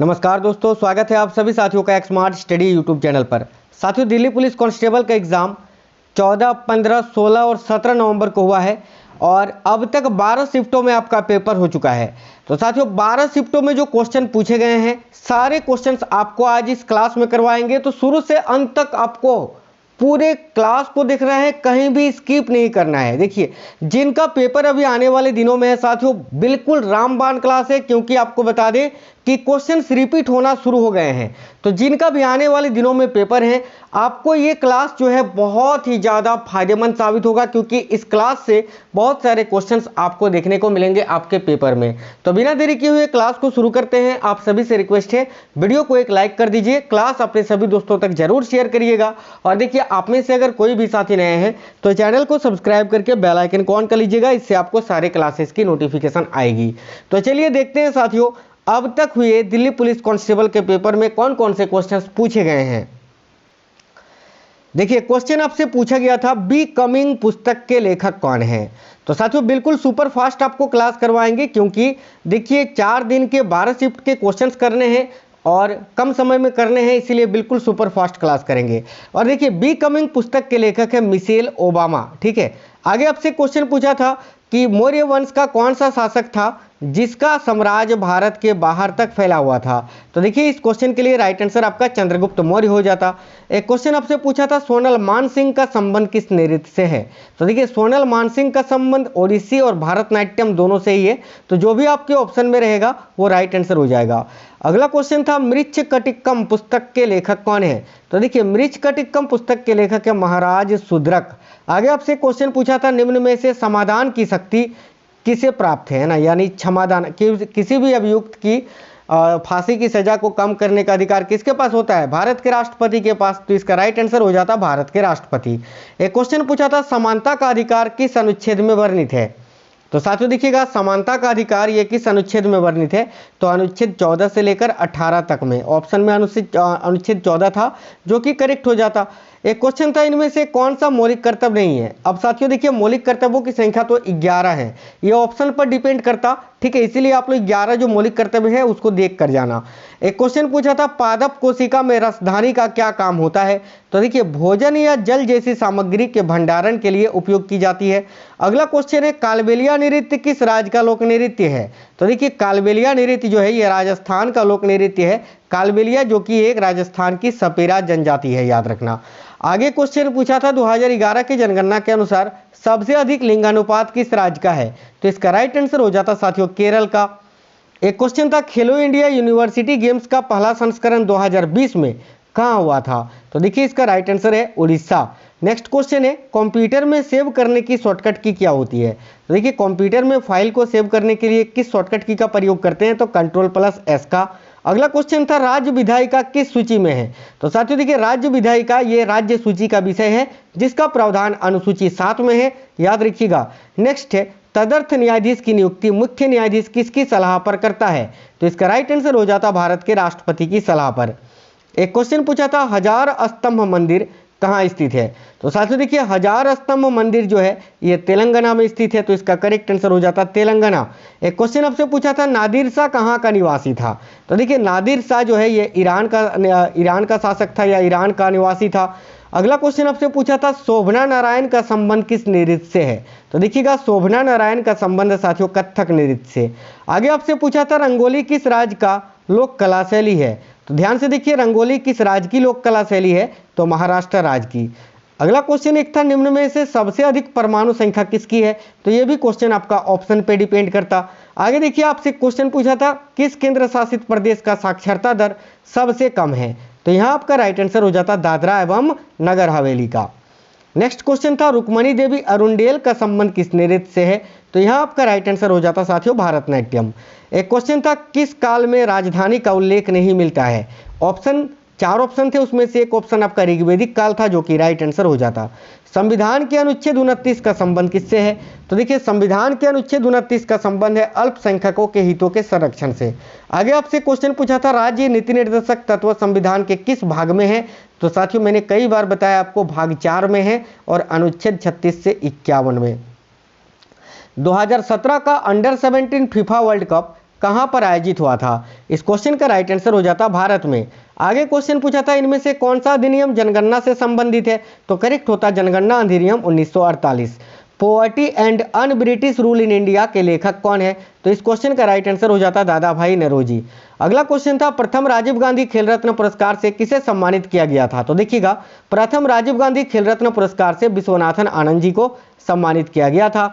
नमस्कार दोस्तों, स्वागत है आप सभी साथियों का एक स्मार्ट स्टडी यूट्यूब चैनल पर। साथियों, दिल्ली पुलिस कांस्टेबल का एग्ज़ाम 14, 15, 16 और 17 नवंबर को हुआ है और अब तक 12 शिफ्टों में आपका पेपर हो चुका है। तो साथियों, 12 शिफ्टों में जो क्वेश्चन पूछे गए हैं, सारे क्वेश्चंस आपको आज इस क्लास में करवाएंगे। तो शुरू से अंत तक आपको पूरे क्लास को देख रहे हैं, कहीं भी स्किप नहीं करना है। देखिए, जिनका पेपर अभी आने वाले दिनों में है साथियों, बिल्कुल रामबाण क्लास है, क्योंकि आपको बता दें कि क्वेश्चंस रिपीट होना शुरू हो गए हैं। तो जिनका भी आने वाले दिनों में पेपर है, आपको ये क्लास जो है बहुत ही ज़्यादा फायदेमंद साबित होगा, क्योंकि इस क्लास से बहुत सारे क्वेश्चंस आपको देखने को मिलेंगे आपके पेपर में। तो बिना देरी किए हुए क्लास को शुरू करते हैं। आप सभी से रिक्वेस्ट है, वीडियो को एक लाइक कर दीजिए, क्लास अपने सभी दोस्तों तक जरूर शेयर करिएगा। और देखिए, आप में से अगर कोई भी साथी नए हैं तो चैनल को सब्सक्राइब करके बेल आइकन को ऑन कर लीजिएगा, इससे आपको सारे क्लासेस की नोटिफिकेशन आएगी। तो चलिए देखते हैं साथियों, अब तक हुए दिल्ली पुलिस कांस्टेबल के पेपर में कौन कौन से क्वेश्चंस पूछे गए हैं। देखिए, क्वेश्चन आपसे पूछा गया था, बी कमिंग पुस्तक के लेखक कौन है। तो साथियों, बिल्कुल सुपर फास्ट आपको क्लास करवाएंगे, क्योंकि देखिए 4 दिन के 12 शिफ्ट के क्वेश्चंस करने हैं और कम समय में करने हैं, इसीलिए बिल्कुल सुपर फास्ट क्लास करेंगे। और देखिए, बी कमिंग पुस्तक के लेखक है मिशेल ओबामा। ठीक है, आगे आपसे क्वेश्चन पूछा था कि मौर्य वंश का कौन सा शासक था जिसका साम्राज्य भारत के बाहर तक फैला हुआ था। तो देखिए, इस क्वेश्चन के लिए राइट आंसर आपका चंद्रगुप्त मौर्य हो जाता। एक क्वेश्चन आपसे पूछा था, सोनल मानसिंह का संबंध किस नृत्य से है। तो देखिए, सोनल मानसिंह का संबंध ओडिसी और भारतनाट्यम दोनों से ही है। तो जो भी आपके ऑप्शन में रहेगा वो राइट आंसर हो जाएगा। अगला क्वेश्चन था, मृच्छकटिकम पुस्तक के लेखक कौन है। तो देखिए, मृच्छकटिकम पुस्तक के लेखक है महाराज सुद्रक। आगे आपसे क्वेश्चन पूछा था, निम्न में से समाधान की शक्ति किसे प्राप्त है ना, यानी क्षमादान, किसी भी अभियुक्त की फांसी की सजा को कम करने का अधिकार किसके पास होता है, भारत के राष्ट्रपति के पास। तो इसका राइट आंसर हो जाता भारत के राष्ट्रपति। एक क्वेश्चन पूछा था, समानता का अधिकार किस अनुच्छेद में वर्णित है। तो साथियों देखिएगा, समानता का अधिकार ये किस अनुच्छेद में वर्णित है। तो अनुच्छेद 14 से लेकर 18 तक में। ऑप्शन में अनुच्छेद 14 था, जो कि करेक्ट हो जाता। एक क्वेश्चन था, इनमें से कौन सा मौलिक कर्तव्य नहीं है। अब साथियों देखिए, मौलिक कर्तव्यों की संख्या तो 11 है, ये ऑप्शन पर डिपेंड करता। ठीक है, इसीलिए आप लोग 11 जो मौलिक कर्तव्य है उसको देख कर जाना। एक क्वेश्चन पूछा था, पादप कोशिका में रसधानी का क्या काम होता है। तो देखिए, भोजन या जल जैसी सामग्री के भंडारण के लिए उपयोग की जाती है। अगला क्वेश्चन है, कालबेलिया नृत्य किस राज्य का लोक नृत्य है। तो देखिए, कालबेलिया नृत्य जो है ये राजस्थान का लोक नृत्य है। कालबेलिया जो कि एक राजस्थान की सपेरा जनजाति है, याद रखना। आगे क्वेश्चन पूछा था, 2011 की जनगणना के अनुसार सबसे अधिक लिंगानुपात किस राज्य का है। तो इसका राइट आंसर हो जाता साथियों केरल का। एक क्वेश्चन था, खेलो इंडिया यूनिवर्सिटी गेम्स का पहला संस्करण 2020 में कहाँ हुआ था। तो देखिए, इसका राइट आंसर है उड़ीसा। नेक्स्ट क्वेश्चन है, कंप्यूटर में सेव करने की शॉर्टकट की क्या होती है। तो देखिए, कंप्यूटर में फाइल को सेव करने के लिए किस शॉर्टकट की का प्रयोग करते हैं। तो Ctrl+S का। अगला क्वेश्चन था, राज्य विधायिका किस सूची में है। तो साथियों देखिए, राज्य विधायिका ये राज्य सूची का विषय है, जिसका प्रावधान अनुसूची 7 में है, याद रखिएगा। नेक्स्ट है, तदर्थ न्यायाधीश की नियुक्ति मुख्य न्यायाधीश किसकी सलाह पर करता है। तो इसका राइट आंसर हो जाता भारत के राष्ट्रपति की सलाह पर। एक क्वेश्चन पूछा था, हजार स्तंभ मंदिर कहाँ स्थित है। तो साथियों देखिए, हजार स्तंभ मंदिर जो है ये तेलंगाना में स्थित है। तो इसका करेक्ट आंसर हो जाता तेलंगाना। एक क्वेश्चन आपसे पूछा था, नादिर शाह कहाँ का निवासी था। तो देखिए, नादिर शाह जो है ये ईरान का शासक था या ईरान का निवासी था। अगला क्वेश्चन आपसे पूछा था, शोभना नारायण का संबंध किस नृत्य से है। तो देखिएगा, शोभना नारायण का संबंध साथियों कथक नृत्य से। आगे आपसे पूछा था, रंगोली किस राज्य का लोक कला शैली है। तो ध्यान से देखिए, रंगोली किस राज्य की लोक कला शैली है। तो महाराष्ट्र राज्य की। अगला क्वेश्चन एक था, निम्न में से सबसे अधिक परमाणु संख्या किसकी है। तो ये भी क्वेश्चन आपका ऑप्शन पे डिपेंड करता। आगे देखिए, आपसे क्वेश्चन पूछा था, किस केंद्र शासित प्रदेश का साक्षरता दर सबसे कम है। तो यहाँ आपका राइट आंसर हो जाता दादरा एवं नगर हवेली का। नेक्स्ट क्वेश्चन था, रुक्मणी देवी अरुंडेल का संबंध किस नृत्य से है। तो यहाँ आपका राइट आंसर हो जाता साथियों भारतनाट्यम। एक क्वेश्चन था, किस काल में राजधानी का उल्लेख नहीं मिलता है। ऑप्शन 4 ऑप्शन थे, उसमें से एक ऑप्शन आपका ऋग्वेदिक काल था, जो कि राइट आंसर हो जाता। संविधान के अनुच्छेद 29 का संबंध किससे है। तो देखिए, संविधान के अनुच्छेद 29 का संबंध है अल्पसंख्यकों के हितों के संरक्षण से। आगे आपसे क्वेश्चन पूछा था, राज्य नीति निर्देशक तत्व संविधान के किस भाग में है। तो साथियों, मैंने कई बार बताया आपको, भाग 4 में है और अनुच्छेद 36 से 51 में। 2017 का अंडर 17 फीफा वर्ल्ड कप कहां पर आयोजित हुआ था? इस क्वेश्चन का राइट आंसर हो जाता भारत में। आगे क्वेश्चन पूछा था इनमें से कौन सा अधिनियम जनगणना से संबंधित है? तो करेक्ट होता जनगणना अधिनियम 1948। Poverty and un British rule in India के लेखक कौन है? तो इस क्वेश्चन का राइट आंसर हो जाता दादा भाई नौरोजी। अगला क्वेश्चन था प्रथम राजीव गांधी खेल रत्न पुरस्कार से किसे सम्मानित किया गया था? तो देखिएगा प्रथम राजीव गांधी खेल रत्न पुरस्कार से विश्वनाथन आनंद जी को सम्मानित किया गया था।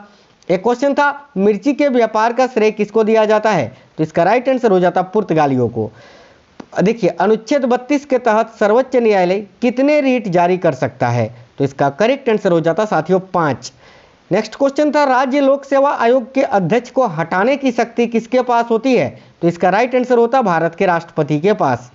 एक क्वेश्चन था मिर्ची के व्यापार का श्रेय किसको दिया जाता है? तो इसका राइट आंसर हो जाता पुर्तगालियों को। देखिए अनुच्छेद 32 के तहत सर्वोच्च न्यायालय कितने रीट जारी कर सकता है? तो इसका करेक्ट आंसर हो जाता साथियों 5। नेक्स्ट क्वेश्चन था राज्य लोक सेवा आयोग के अध्यक्ष को हटाने की शक्ति किसके पास होती है? तो इसका राइट आंसर होता भारत के राष्ट्रपति के पास।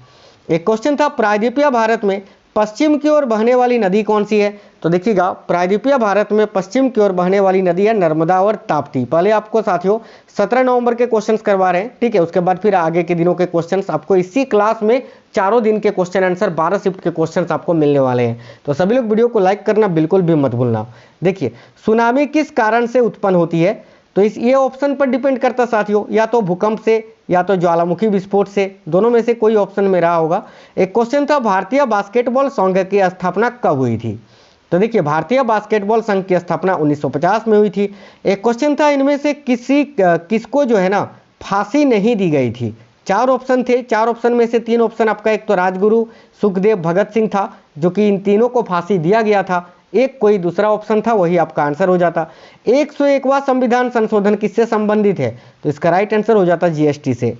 एक क्वेश्चन था प्रायद्वीपीय भारत में पश्चिम की ओर बहने वाली नदी कौन सी है? तो देखिएगा प्रायद्वीपीय भारत में पश्चिम की ओर बहने वाली नदी है नर्मदा और ताप्ती। पहले आपको साथियों 17 नवंबर के क्वेश्चंस करवा रहे हैं, ठीक है, उसके बाद फिर आगे के दिनों के क्वेश्चंस आपको इसी क्लास में चारों दिन के क्वेश्चन आंसर 12 शिफ्ट के क्वेश्चंस आपको मिलने वाले हैं। तो सभी लोग वीडियो को लाइक करना बिल्कुल भी मत भूलना। देखिए सुनामी किस कारण से उत्पन्न होती है? तो ये ऑप्शन पर डिपेंड करता साथियों, या तो भूकंप से या तो ज्वालामुखी विस्फोट से, दोनों में से कोई ऑप्शन में रहा होगा। एक क्वेश्चन था भारतीय बास्केटबॉल संघ की स्थापना कब हुई थी? तो देखिए भारतीय बास्केटबॉल संघ की स्थापना 1950 में हुई थी। एक क्वेश्चन था इनमें से किसको जो है ना फांसी नहीं दी गई थी? 4 ऑप्शन थे, 4 ऑप्शन में से 3 ऑप्शन आपका, एक तो राजगुरु, सुखदेव, भगत सिंह था, जो कि इन तीनों को फांसी दिया गया था। एक कोई दूसरा ऑप्शन था, वही आपका आंसर हो जाता। 101वां संविधान संशोधन किससे संबंधित है? तो इसका राइट आंसर हो जाता जीएसटी से।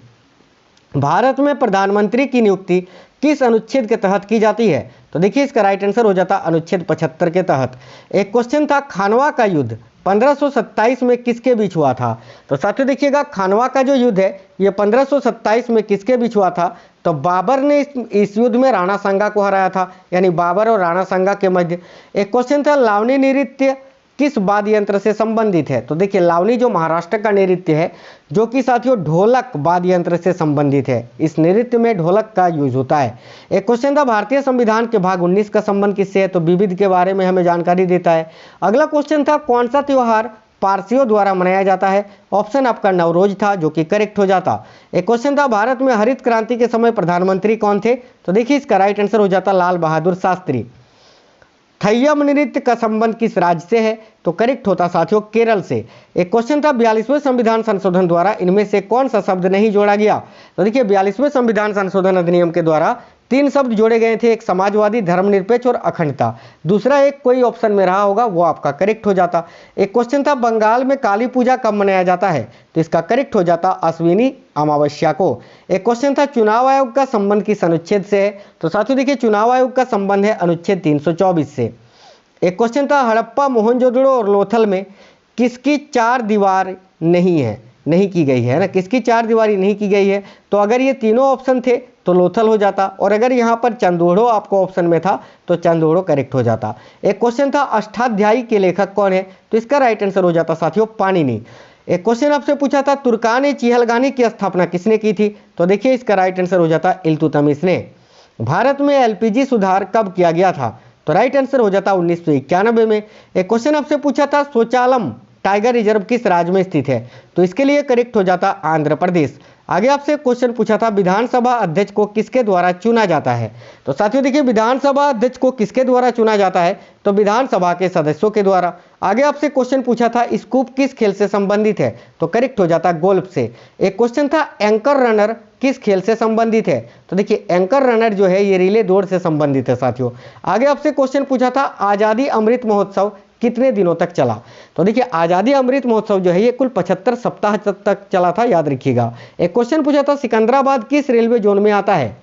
भारत में प्रधानमंत्री की नियुक्ति किस अनुच्छेद के तहत की जाती है? तो देखिए इसका राइट आंसर हो जाता अनुच्छेद 75 के तहत। एक क्वेश्चन था खानवा का युद्ध 1527 में किसके बीच हुआ था? तो साथियों देखिएगा खानवा का जो युद्ध है ये 1527 में किसके बीच हुआ था? तो बाबर ने इस युद्ध में राणा सांगा को हराया था, यानी बाबर और राणा सांगा के मध्य। एक क्वेश्चन था लावनी नृत्य किस वाद्य यंत्र से संबंधित है? तो देखिए लावनी जो महाराष्ट्र का नृत्य है, जो कि साथियों ढोलक वाद्य यंत्र से संबंधित है। इस नृत्य में ढोलक का यूज होता है। एक क्वेश्चन था भारतीय संविधान के भाग 19 का संबंध किससे है? तो विविध के बारे में हमें जानकारी देता है। अगला क्वेश्चन था कौन सा त्योहार पारसियों द्वारा मनाया जाता है? ऑप्शन आपका नवरोज था, जो कि करेक्ट हो जाता। एक क्वेश्चन था भारत में हरित क्रांति के समय प्रधानमंत्री कौन थे? तो देखिए इसका राइट आंसर हो जाता लाल बहादुर शास्त्री। थय्यम नृत्य का संबंध किस राज्य से है? तो करेक्ट होता साथियों केरल से। एक क्वेश्चन था 42वें संविधान संशोधन द्वारा इनमें से कौन सा शब्द नहीं जोड़ा गया? तो देखिए 42वें संविधान संशोधन अधिनियम के द्वारा 3 शब्द जोड़े गए थे, एक समाजवादी, धर्मनिरपेक्ष और अखंडता। दूसरा एक कोई ऑप्शन में रहा होगा, वो आपका करेक्ट हो जाता। एक क्वेश्चन था बंगाल में काली पूजा कब मनाया जाता है? तो इसका करेक्ट हो जाता अश्विनी अमावस्या को। एक क्वेश्चन था चुनाव आयोग का संबंध किस अनुच्छेद से है? तो साथियों देखिए चुनाव आयोग का संबंध है अनुच्छेद 324 से। एक क्वेश्चन था हड़प्पा, मोहनजोदड़ो और लोथल में किसकी 4 दीवार नहीं की गई है ना, किसकी 4 दीवारी नहीं की गई है? तो अगर ये तीनों ऑप्शन थे तो लोथल हो जाता, और अगर यहाँ पर चंदोड़ो आपको ऑप्शन में था तो चंदोड़ो करेक्ट हो जाता। एक क्वेश्चन था अष्टाध्यायी के लेखक कौन है? तो इसका राइट आंसर हो जाता साथियों पाणिनि। एक क्वेश्चन आपसे पूछा था तुर्कान चिहलगानी की स्थापना किसने की थी? तो देखिए इसका राइट आंसर हो जाता इल्तुतमिश ने। भारत में एलपीजी सुधार कब किया गया था? तो राइट आंसर हो जाता 1991 में। एक क्वेश्चन आपसे पूछा था शौचालम टाइगर रिजर्व किस राज्य में स्थित है? तो इसके लिए करेक्ट हो जाता आंध्र प्रदेश। आगे आपसे क्वेश्चन पूछा था विधानसभा अध्यक्ष को किसके द्वारा चुना जाता है? तो साथियों देखिए विधानसभा अध्यक्ष को किसके द्वारा चुना जाता है? तो विधानसभा के सदस्यों के द्वारा। आगे आपसे क्वेश्चन पूछा था स्कूप किस खेल से संबंधित है? तो करेक्ट हो जाता गोल्फ से। एक क्वेश्चन था एंकर रनर किस खेल से संबंधित है? तो देखिए एंकर रनर जो है ये रिले दौड़ से संबंधित है साथियों। आगे आपसे क्वेश्चन पूछा था आजादी अमृत महोत्सव कितने दिनों तक चला? तो देखिए आजादी अमृत महोत्सव जो है ये कुल 75 सप्ताह तक चला था, याद रखिएगा। एक क्वेश्चन पूछा था सिकंदराबाद किस रेलवे जोन में आता है?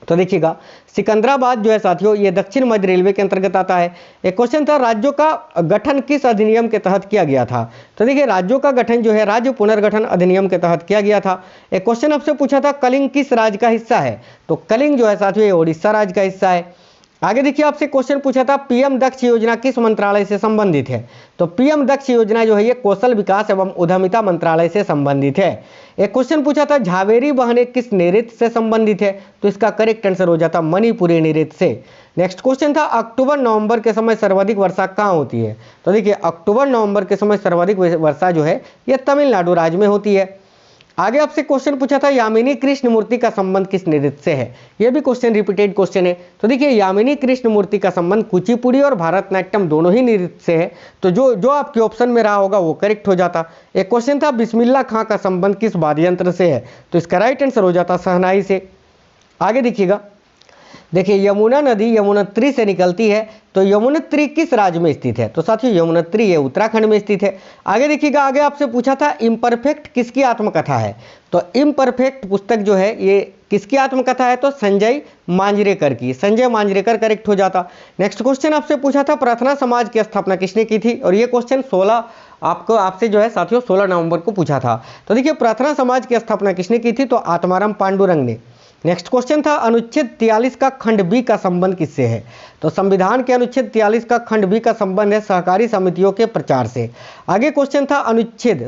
तो देखिएगा सिकंदराबाद जो है साथियों ये दक्षिण मध्य रेलवे के अंतर्गत आता है। एक क्वेश्चन था राज्यों का गठन किस अधिनियम के तहत किया गया था? तो देखिए राज्यों का गठन जो है राज्य पुनर्गठन अधिनियम के तहत किया गया था। एक क्वेश्चन आपसे पूछा था कलिंग किस राज्य का हिस्सा है? तो कलिंग जो है साथियों ये उड़ीसा राज्य का हिस्सा है। आगे देखिए आपसे क्वेश्चन पूछा था पीएम दक्ष योजना किस मंत्रालय से संबंधित है? तो पीएम दक्ष योजना जो है ये कौशल विकास एवं उद्यमिता मंत्रालय से संबंधित है। एक क्वेश्चन पूछा था झावेरी बहने किस नृत्य से संबंधित है? तो इसका करेक्ट आंसर हो जाता मणिपुरी नृत्य से। नेक्स्ट क्वेश्चन था अक्टूबर नवंबर के समय सर्वाधिक वर्षा कहाँ होती है? तो देखिए अक्टूबर नवंबर के समय सर्वाधिक वर्षा जो है ये तमिलनाडु राज्य में होती है। आगे आपसे क्वेश्चन पूछा था यामिनी कृष्ण मूर्ति का संबंध किस नृत्य से है। यह भी क्वेश्चन रिपीटेड क्वेश्चन है। तो देखिए यामिनी कृष्ण मूर्ति का संबंध कुचिपुड़ी और भारतनाट्यम दोनों ही नृत्य से है। तो जो आपके ऑप्शन में रहा होगा वो करेक्ट हो जाता। एक क्वेश्चन था बिस्मिल्लाह खां का संबंध किस वाद्य यंत्र से है। तो इसका राइट आंसर हो जाता शहनाई से। आगे देखिएगा, देखिए यमुना नदी यमुनोत्री से निकलती है। तो यमुनोत्री किस राज्य में स्थित है। तो साथियों यमुनोत्री ये उत्तराखंड में स्थित है। आगे देखिएगा, आगे आपसे पूछा था इम्परफेक्ट किसकी आत्मकथा है। तो इम्परफेक्ट पुस्तक जो है ये किसकी आत्मकथा है। तो संजय मांजरेकर की। संजय मांजरेकर करेक्ट हो जाता। नेक्स्ट क्वेश्चन आपसे पूछा था प्रार्थना समाज की स्थापना किसने की थी। और ये क्वेश्चन 16 आपसे जो है साथियों 16 नवंबर को पूछा था। तो देखिए प्रार्थना समाज की स्थापना किसने की थी। तो आत्माराम पांडुरंग ने। नेक्स्ट क्वेश्चन था अनुच्छेद 43 का खंड बी का संबंध किससे है। तो संविधान के अनुच्छेद 43 का खंड बी का संबंध है सहकारी समितियों के प्रचार से। आगे क्वेश्चन था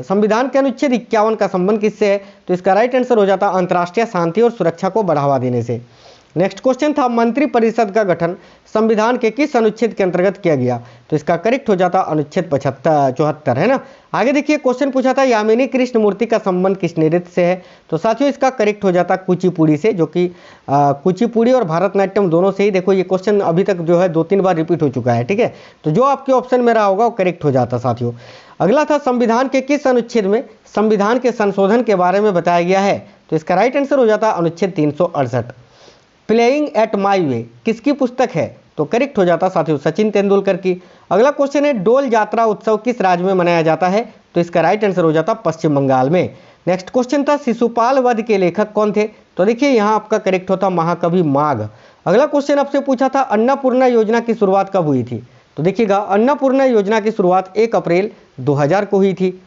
संविधान के अनुच्छेद 51 का संबंध किससे है। तो इसका राइट आंसर हो जाता अंतर्राष्ट्रीय शांति और सुरक्षा को बढ़ावा देने से। नेक्स्ट क्वेश्चन था मंत्रिपरिषद का गठन संविधान के किस अनुच्छेद के अंतर्गत किया गया। तो इसका करेक्ट हो जाता अनुच्छेद 74 है ना। आगे देखिए क्वेश्चन पूछा था यामिनी कृष्ण मूर्ति का संबंध किस नृत्य से है। तो साथियों इसका करेक्ट हो जाता कुचिपुड़ी से, जो कि कुचिपुड़ी और भारतनाट्यम दोनों से ही। देखो ये क्वेश्चन अभी तक जो है 2-3 बार रिपीट हो चुका है, ठीक है। तो जो आपके ऑप्शन में रहा होगा वो करेक्ट हो जाता साथियों। अगला था संविधान के किस अनुच्छेद में संविधान के संशोधन के बारे में बताया गया है। तो इसका राइट आंसर हो जाता अनुच्छेद 368। प्लेइंग एट माई वे किसकी पुस्तक है। तो करेक्ट हो जाता साथियों सचिन तेंदुलकर की। अगला क्वेश्चन है डोल यात्रा उत्सव किस राज्य में मनाया जाता है। तो इसका राइट आंसर हो जाता पश्चिम बंगाल में। नेक्स्ट क्वेश्चन था शिशुपाल वध के लेखक कौन थे। तो देखिए यहाँ आपका करेक्ट होता महाकवि माघ। अगला क्वेश्चन आपसे पूछा था अन्नपूर्णा योजना की शुरुआत कब हुई थी। तो देखिएगा अन्नपूर्णा योजना की शुरुआत 1 अप्रैल 2000 को हुई थी।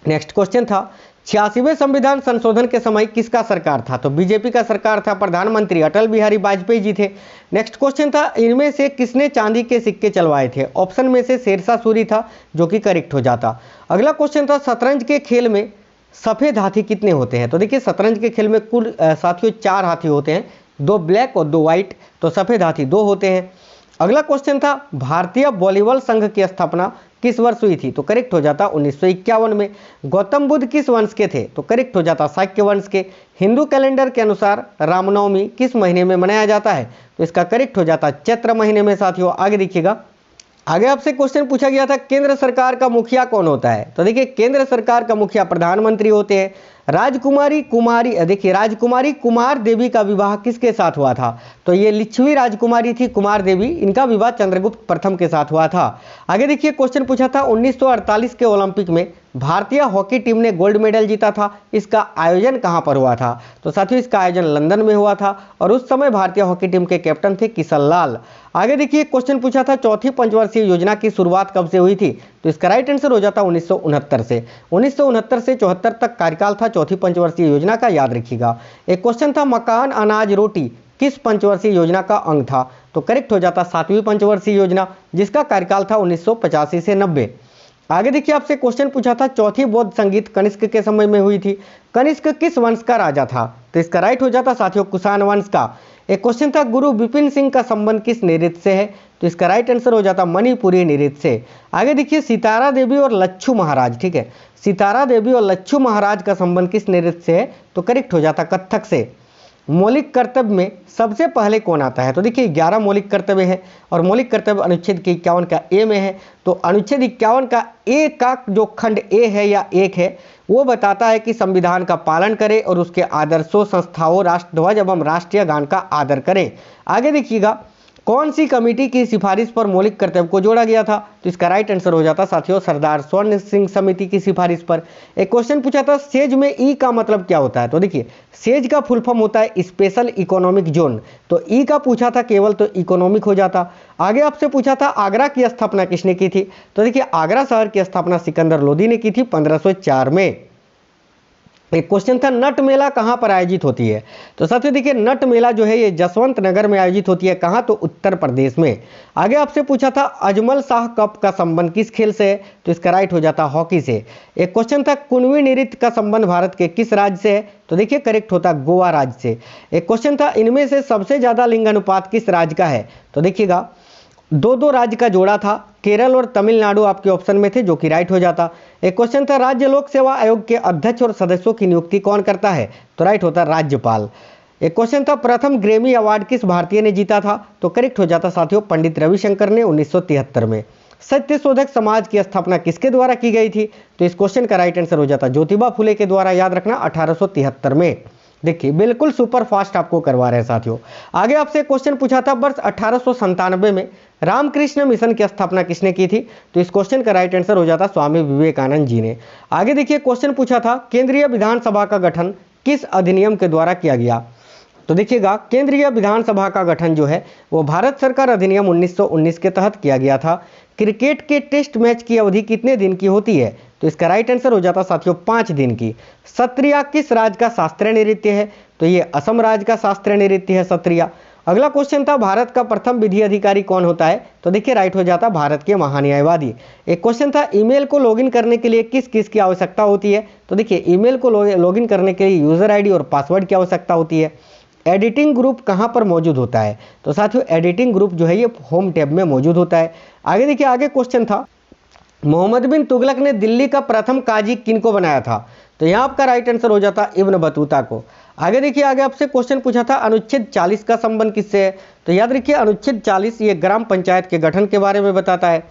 नेक्स्ट क्वेश्चन था 86वें संविधान संशोधन के समय किसका सरकार था। तो बीजेपी का सरकार था। प्रधानमंत्री अटल बिहारी वाजपेयी जी थे। नेक्स्ट क्वेश्चन था इनमें से किसने चांदी के सिक्के चलवाए थे। ऑप्शन में से शेरशाह सूरी था, जो कि करेक्ट हो जाता। अगला क्वेश्चन था शतरंज के खेल में सफेद हाथी कितने होते हैं। तो देखिए शतरंज के खेल में कुल साथियों 4 हाथी होते हैं, 2 ब्लैक और 2 व्हाइट। तो सफेद हाथी 2 होते हैं। अगला क्वेश्चन था भारतीय वॉलीबॉल संघ की स्थापना किस वर्ष हुई थी। तो करेक्ट हो जाता 1951 में। गौतम बुद्ध किस वंश के थे। तो करेक्ट हो जाता शाक्य वंश के। हिंदू कैलेंडर के अनुसार रामनवमी किस महीने में मनाया जाता है। तो इसका करेक्ट हो जाता चैत्र महीने में साथियों। आगे देखिएगा, आगे आपसे क्वेश्चन पूछा गया था केंद्र सरकार का मुखिया कौन होता है। तो देखिए केंद्र सरकार का मुखिया प्रधानमंत्री होते हैं। राजकुमारी कुमार देवी का विवाह किसके साथ हुआ था। तो ये लिच्छवी राजकुमारी थी कुमार देवी, इनका विवाह चंद्रगुप्त प्रथम के साथ हुआ था। आगे देखिए क्वेश्चन पूछा था 1948 के ओलंपिक में भारतीय हॉकी टीम ने गोल्ड मेडल जीता था, इसका आयोजन कहां पर हुआ था। तो साथियों इसका आयोजन लंदन में हुआ था और उस समय भारतीय हॉकी टीम के कैप्टन थे किशन लाल। आगे देखिए क्वेश्चन पूछा था चौथी पंचवर्षीय योजना की शुरुआत कब से हुई थी। तो इसका राइट आंसर हो जाता 1969 से। 1969 से 74 तक कार्यकाल था चौथी पंचवर्षीय योजना का, याद रखिएगा। एक क्वेश्चन था मकान अनाज रोटी किस पंचवर्षीय योजना का अंग था। तो करेक्ट हो जाता 7वीं पंचवर्षीय योजना, जिसका कार्यकाल था 1985 से 90। आगे देखिए आपसे क्वेश्चन पूछा था चौथी बौद्ध संगीत कनिष्क के समय में हुई थी। कनिष्क किस वंश का राजा था। तो इसका राइट हो जाता साथियों कुषाण वंश का। एक क्वेश्चन था गुरु विपिन सिंह का संबंध किस नृत्य से है। तो इसका राइट आंसर हो जाता मणिपुरी नृत्य से। आगे देखिए सितारा देवी और लच्छू महाराज, ठीक है, सितारा देवी और लच्छू महाराज का संबंध किस नृत्य से है। तो करेक्ट हो जाता कथक से। मौलिक कर्तव्य में सबसे पहले कौन आता है। तो देखिए 11 मौलिक कर्तव्य हैं और मौलिक कर्तव्य अनुच्छेद के 51 का ए में है। तो अनुच्छेद 51 का ए का जो खंड ए है या 1 है वो बताता है कि संविधान का पालन करें और उसके आदर्शों, संस्थाओं, राष्ट्रध्वज एवं राष्ट्रीय गान का आदर करें। आगे देखिएगा कौन सी कमेटी की सिफारिश पर मौलिक कर्तव्य को जोड़ा गया था। तो इसका राइट आंसर हो जाता साथियों सरदार स्वर्ण सिंह समिति की सिफारिश पर। एक क्वेश्चन पूछा था सेज में ई का मतलब क्या होता है। तो देखिए सेज का फुल फॉर्म होता है स्पेशल इकोनॉमिक जोन। तो ई का पूछा था केवल तो इकोनॉमिक हो जाता। आगे आपसे पूछा था आगरा की स्थापना किसने की थी। तो देखिए आगरा शहर की स्थापना सिकंदर लोदी ने की थी 1504 में। एक क्वेश्चन था नट मेला कहां पर आयोजित होती है। तो साथियों देखिए नट मेला जो है ये जसवंत नगर में आयोजित होती है। कहां, तो उत्तर प्रदेश में। आगे आपसे पूछा था अजमल शाह कप का संबंध किस खेल से है। तो इसका राइट हो जाता हॉकी से। एक क्वेश्चन था कुनवी नृत्य का संबंध भारत के किस राज्य से है। तो देखिए करेक्ट होता गोवा राज्य से। एक क्वेश्चन था इनमें से सबसे ज्यादा लिंग अनुपात किस राज्य का है। तो देखिएगा दो दो राज्य का जोड़ा था, केरल और तमिलनाडु आपके ऑप्शन में थे, जो कि राइट हो जाता। एक क्वेश्चन था राज्य लोक सेवा आयोग के अध्यक्ष और सदस्यों की नियुक्ति कौन करता है, तो राइट होता राज्यपाल। एक क्वेश्चन था प्रथम ग्रैमी अवार्ड किस भारतीय ने जीता था, तो करेक्ट हो जाता साथियों पंडित रविशंकर ने 1973 में। सत्यशोधक समाज की स्थापना किसके द्वारा की गई थी, तो इस क्वेश्चन का राइट आंसर हो जाता ज्योतिबा फुले के द्वारा, याद रखना 1873 में। देखिए बिल्कुल सुपर फास्ट आपको करवा रहे हैं साथियों। आगे आपसे क्वेश्चन पूछा था वर्ष 1897 में रामकृष्ण मिशन की स्थापना किसने की थी, तो इस क्वेश्चन का राइट आंसर हो जाता स्वामी विवेकानंद जी ने। आगे देखिए क्वेश्चन पूछा था केंद्रीय विधानसभा का गठन किस अधिनियम के द्वारा किया गया, तो देखिएगा केंद्रीय विधानसभा का गठन जो है वो भारत सरकार अधिनियम 1919 के तहत किया गया था। क्रिकेट के टेस्ट मैच की अवधि कितने दिन की होती है, तो इसका राइट आंसर हो जाता साथियों 5 दिन की। सत्रिया किस राज्य का शास्त्रीय नृत्य है, तो ये असम राज्य का शास्त्रीय नृत्य है सत्रिया। अगला क्वेश्चन था भारत का प्रथम विधि अधिकारी कौन होता है, तो देखिए राइट हो जाता भारत के महान्यायवादी। एक क्वेश्चन था ईमेल को लॉगिन करने के लिए किस किस की आवश्यकता होती है, तो देखिए ईमेल को लॉगिन करने के लिए यूजर आईडी और पासवर्ड की आवश्यकता होती है। एडिटिंग ग्रुप कहाँ पर मौजूद होता है, तो साथियों एडिटिंग ग्रुप जो है ये होम टैब में मौजूद होता है। आगे देखिए आगे क्वेश्चन था मोहम्मद बिन तुगलक ने दिल्ली का प्रथम काजी किनको बनाया था, तो यहाँ आपका राइट आंसर हो जाता इब्न बतूता को। आगे देखिए आगे आपसे क्वेश्चन पूछा था अनुच्छेद 40 का संबंध किससे है, तो याद रखिए अनुच्छेद 40 ये ग्राम पंचायत के गठन के बारे में बताता है।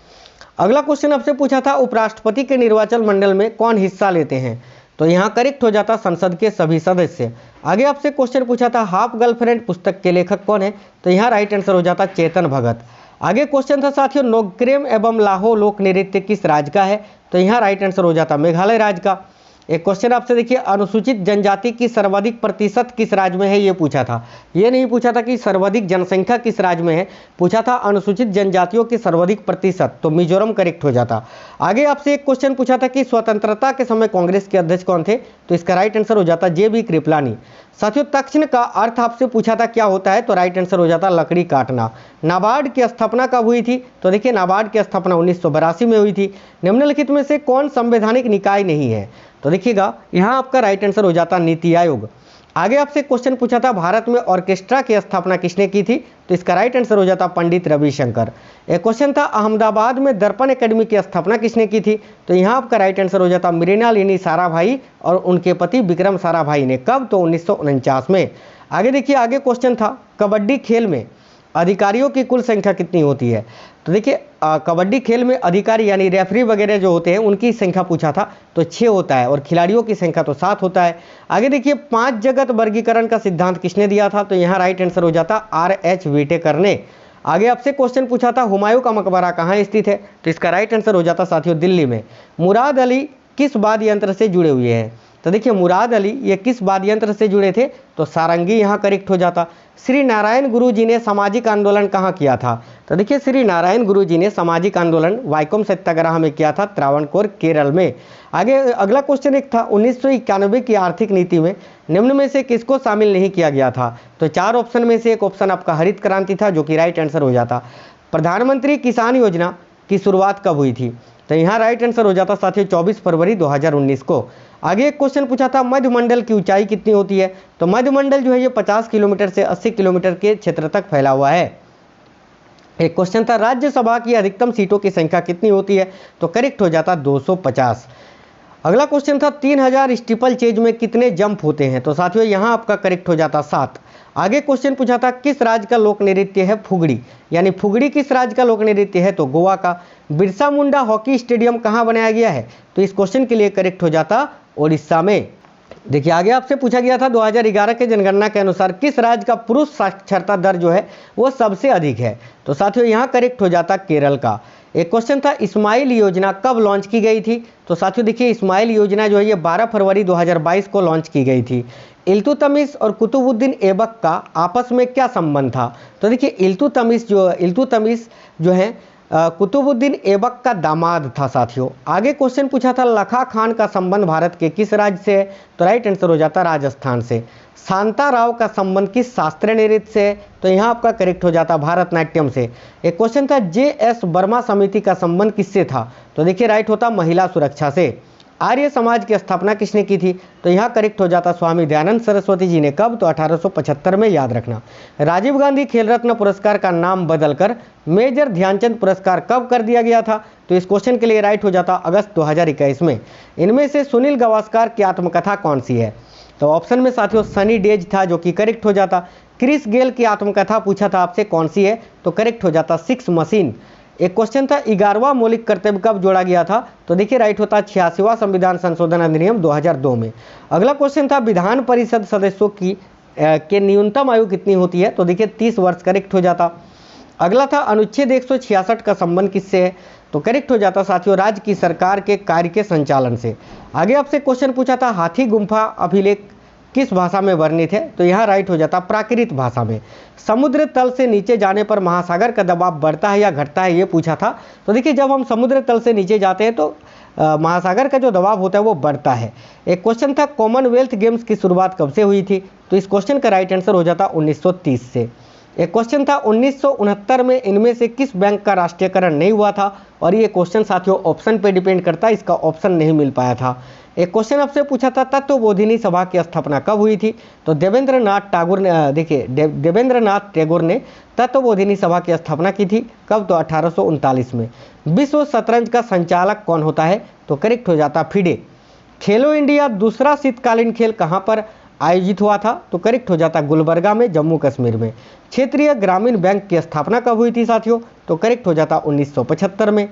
अगला क्वेश्चन आपसे पूछा था उपराष्ट्रपति के निर्वाचन मंडल में कौन हिस्सा लेते हैं, तो यहाँ करेक्ट हो जाता संसद के सभी सदस्य। आगे आपसे क्वेश्चन पूछा था हाफ गर्लफ्रेंड पुस्तक के लेखक कौन है, तो यहाँ राइट आंसर हो जाता चेतन भगत। आगे क्वेश्चन था साथियों नोक्रेम एवं लाहो लोक नृत्य किस राज्य का है, तो यहाँ राइट आंसर हो जाता मेघालय राज्य का। एक क्वेश्चन आपसे देखिए अनुसूचित जनजाति की सर्वाधिक प्रतिशत किस राज्य में है, ये पूछा था। ये नहीं पूछा था कि सर्वाधिक जनसंख्या किस राज्य में है, पूछा था अनुसूचित जनजातियों की सर्वाधिक प्रतिशत, तो मिजोरम करेक्ट हो जाता। आगे आपसे एक क्वेश्चन पूछा था कि स्वतंत्रता के समय कांग्रेस के अध्यक्ष कौन थे, तो इसका राइट आंसर हो जाता जे बी कृपलानी। साथियों तक्षण का अर्थ आपसे पूछा था क्या होता है, तो राइट आंसर हो जाता लकड़ी काटना। नाबार्ड की स्थापना कब हुई थी, तो देखिए नाबार्ड की स्थापना 1982 में हुई थी। निम्नलिखित में से कौन संवैधानिक निकाय नहीं है, तो देखिएगा यहाँ आपका राइट आंसर हो जाता नीति आयोग। आगे आपसे क्वेश्चन पूछा था भारत में ऑर्केस्ट्रा की स्थापना किसने की थी, तो इसका राइट आंसर हो जाता पंडित रविशंकर। एक क्वेश्चन था अहमदाबाद में दर्पण एकेडमी की स्थापना किसने की थी, तो यहाँ आपका राइट आंसर हो जाता मृणालिनी साराभाई और उनके पति विक्रम साराभाई ने। कब, तो 1949 में। आगे देखिए आगे क्वेश्चन था कबड्डी खेल में अधिकारियों की कुल संख्या कितनी होती है, तो देखिए कबड्डी खेल में अधिकारी यानी रेफरी वगैरह जो होते हैं उनकी संख्या पूछा था, तो 6 होता है और खिलाड़ियों की संख्या तो 7 होता है। आगे देखिए 5 जगत वर्गीकरण का सिद्धांत किसने दिया था, तो यहाँ राइट आंसर हो जाता R.H. व्हिटेकर ने। आगे आपसे क्वेश्चन पूछा था हुमायूं का मकबरा कहाँ स्थित है, तो इसका राइट आंसर हो जाता साथियों दिल्ली में। मुराद अली किस वाद्य यंत्र से जुड़े हुए हैं, तो देखिए मुराद अली ये किस वाद्य यंत्र से जुड़े थे, तो सारंगी यहाँ करेक्ट हो जाता। श्री नारायण गुरु जी ने सामाजिक आंदोलन कहाँ किया था, तो देखिए श्री नारायण गुरु जी ने सामाजिक आंदोलन वाइकोम सत्याग्रह में किया था, त्रावणकोर केरल में। आगे अगला क्वेश्चन एक था 1991 की आर्थिक नीति में निम्न में से किसको शामिल नहीं किया गया था, तो 4 ऑप्शन में से एक ऑप्शन आपका हरित क्रांति था, जो कि राइट आंसर हो जाता। प्रधानमंत्री किसान योजना की शुरुआत कब हुई थी, तो यहाँ राइट आंसर हो जाता साथियों 24 फरवरी 2019 को। आगे एक क्वेश्चन पूछा था मध्यमंडल की ऊंचाई कितनी होती है, तो मध्यमंडल जो है ये 50 किलोमीटर से 80 किलोमीटर के क्षेत्र तक फैला हुआ है। एक क्वेश्चन था राज्यसभा की अधिकतम सीटों की संख्या कितनी होती है, तो करेक्ट हो जाता 250। अगला क्वेश्चन था 3000 स्टीपल चेज में कितने जंप होते हैं, तो साथियों यहाँ आपका करेक्ट हो जाता 7। आगे क्वेश्चन पूछा था किस राज्य का लोक नृत्य है फुगड़ी, यानी फुगड़ी किस राज्य का लोक नृत्य है, तो गोवा का। बिरसा मुंडा हॉकी स्टेडियम कहाँ बनाया गया है, तो इस क्वेश्चन के लिए करेक्ट हो जाता ओडिशा में। देखिए आगे आपसे पूछा गया था 2011 के जनगणना के अनुसार किस राज्य का पुरुष साक्षरता दर जो है वो सबसे अधिक है, तो साथियों यहाँ करेक्ट हो जाता केरल का। एक क्वेश्चन था इस्माइल योजना कब लॉन्च की गई थी, तो साथियों देखिए इस्माइल योजना जो है ये 12 फरवरी 2022 को लॉन्च की गई थी। इल्तुतमिश और कुतुबुद्दीन ऐबक का आपस में क्या संबंध था, तो देखिए इल्तुतमिश जो है कुतुबुद्दीन ऐबक का दामाद था साथियों। आगे क्वेश्चन पूछा था लखा खान का संबंध भारत के किस राज्य से है, तो राइट आंसर हो जाता राजस्थान से। शांता राव का संबंध किस शास्त्रीय नृत्य से है, तो यहाँ आपका करेक्ट हो जाता भारतनाट्यम से। एक क्वेश्चन था JS वर्मा समिति का संबंध किससे था, तो देखिए राइट होता महिला सुरक्षा से। आर्य समाज की स्थापना किसने की थी? तो यहाँ करेक्ट हो जाता स्वामी दयानंद सरस्वती जी ने। कब? तो 1875 में, याद रखना। राजीव गांधी खेल रत्न पुरस्कार का नाम बदलकर मेजर ध्यानचंद पुरस्कार कब कर दिया गया था? तो इस क्वेश्चन के लिए राइट हो जाता अगस्त 2021 में। इनमें से सुनील गावस्कर की आत्मकथा कौन सी है? तो ऑप्शन में साथियों सनी डेज था, जो कि करेक्ट हो जाता। क्रिस गेल की आत्मकथा पूछा था आपसे कौन सी है? तो करेक्ट हो जाता सिक्स मशीन। एक क्वेश्चन था 11वां मौलिक कर्तव्य कब जोड़ा गया था? तो देखिए राइट होता 86वां संविधान संशोधन अधिनियम 2002 में। अगला क्वेश्चन था विधान परिषद सदस्यों की के न्यूनतम आयु कितनी होती है? तो देखिए 30 वर्ष, करेक्ट हो जाता। अगला था अनुच्छेद 166 का संबंध किससे है? तो करेक्ट हो जाता साथियों राज्य की सरकार के कार्य के संचालन से। आगे आपसे क्वेश्चन पूछा था हाथी गुम्फा अभिलेख किस भाषा में वर्णित है? तो यहाँ राइट हो जाता प्राकृत भाषा में। समुद्र तल से नीचे जाने पर महासागर का दबाव बढ़ता है या घटता है, ये पूछा था। तो देखिए जब हम समुद्र तल से नीचे जाते हैं तो महासागर का जो दबाव होता है वो बढ़ता है। एक क्वेश्चन था कॉमनवेल्थ गेम्स की शुरुआत कब से हुई थी? तो इस क्वेश्चन का राइट आंसर हो जाता 1930 से। एक क्वेश्चन था 1969 में इनमें से किस बैंक का राष्ट्रीयकरण नहीं हुआ था? और ये क्वेश्चन साथियों ऑप्शन पे डिपेंड करता है, इसका ऑप्शन नहीं मिल पाया था। एक क्वेश्चन आपसे पूछा था तत्वबोधिनी सभा की स्थापना कब हुई थी? तो देवेंद्रनाथ टैगोर ने, देखिए देवेंद्रनाथ टैगोर ने तत्वबोधिनी सभा की स्थापना की थी। कब? तो 1839 में। विश्व शतरंज का संचालक कौन होता है? तो करेक्ट हो जाता फिडे। खेलो इंडिया दूसरा शीतकालीन खेल कहाँ पर आयोजित हुआ था? तो करेक्ट हो जाता गुलबर्गा में, जम्मू कश्मीर में। क्षेत्रीय ग्रामीण बैंक की स्थापना कब हुई थी साथियों? तो करेक्ट हो जाता 1975 में।